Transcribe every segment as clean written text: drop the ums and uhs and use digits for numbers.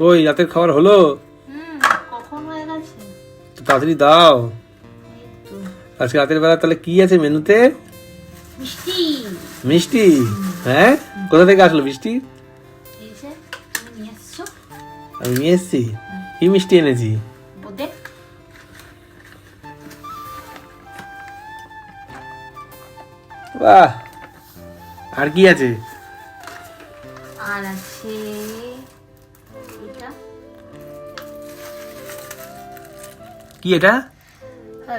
ওই রাতের খাবার হলো? কখন হয়ে গেছে? তাড়াতাড়ি দাও। এই তো। আজকে রাতের বেলা তাহলে কি আছে মেনুতে? মিষ্টি। মিষ্টি? হ্যাঁ, কোথা থেকে আসলো মিষ্টি? এই যে তুমি নিয়ে এসছো। আমি নিয়ে এসছি। কি মিষ্টি এনেছি? বোদে। বাহ, আর কি আছে? আর আছে এটা কি এটা?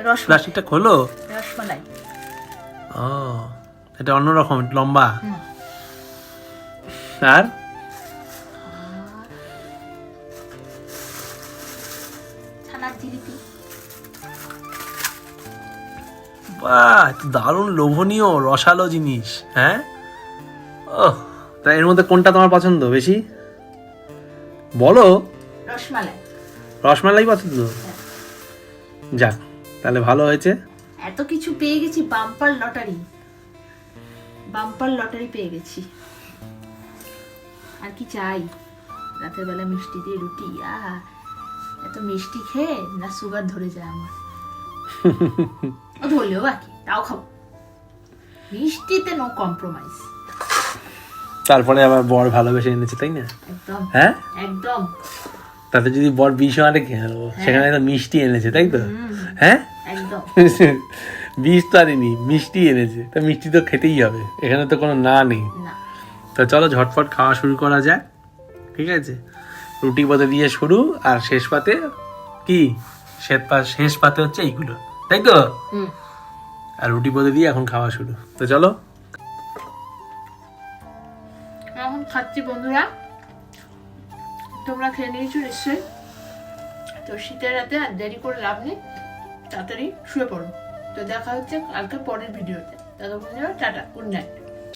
রসমালাই। প্লাস্টিকটা খোলো। রসমালাই। ও, এটা অন্যরকম, লম্বা। হুম। আর ছানার জিলিপি। বাহ, দারুণ লোভনীয় রসালো জিনিস। হ্যাঁ, ও, তা এর মধ্যে কোনটা তোমার পছন্দ বেশি বলো? রসমালাই। রসমালাই পছন্দ? যাক, তাহলে ভালো হয়েছে। এত কিছু পেয়ে গেছি, বাম্পার লটারি। বাম্পার লটারি পেয়ে গেছি। আর কি চাই? রাতের বেলা মিষ্টি দিয়ে রুটি। এত মিষ্টি খেয়ে না সুগার ধরে যায় আমার। ধরলেও বাকি, তাও খাবো। মিষ্টিতে নো কম্প্রোমাইজ। তারপরে আবার বর ভালোবেসে এনেছে, তাই না? একদম। হ্যাঁ, একদম। তাতে যদি বর বিষ আনে খেয়ে নেবো, সেখানে তো মিষ্টি এনেছে, তাই তো? হ্যাঁ, একদম। বিষ তো আনেনি, মিষ্টি এনেছে, তা মিষ্টি তো খেতেই হবে, এখানে তো কোনো না নেই। না। তো চলো ঝটফট খাওয়া শুরু করা যাক, ঠিক আছে? রুটি বোঁদে দিয়ে শুরু, আর শেষ পাতে কি? শেষ পাতে হচ্ছে এইগুলো, তাই তো? আর রুটি বোঁদে দিয়ে এখন খাওয়া শুরু। তো চলো এখন খাচ্ছি বন্ধুরা। তোমরা খেয়ে নিয়েছো নিশ্চয়ই। তো শীতের রাতে আর দেরি করে লাভ নেই, তাড়াতাড়ি শুয়ে পড়ো। তো দেখা হচ্ছে কালকে পরের ভিডিওতে। ততক্ষণ টাটা, গুড নাইট।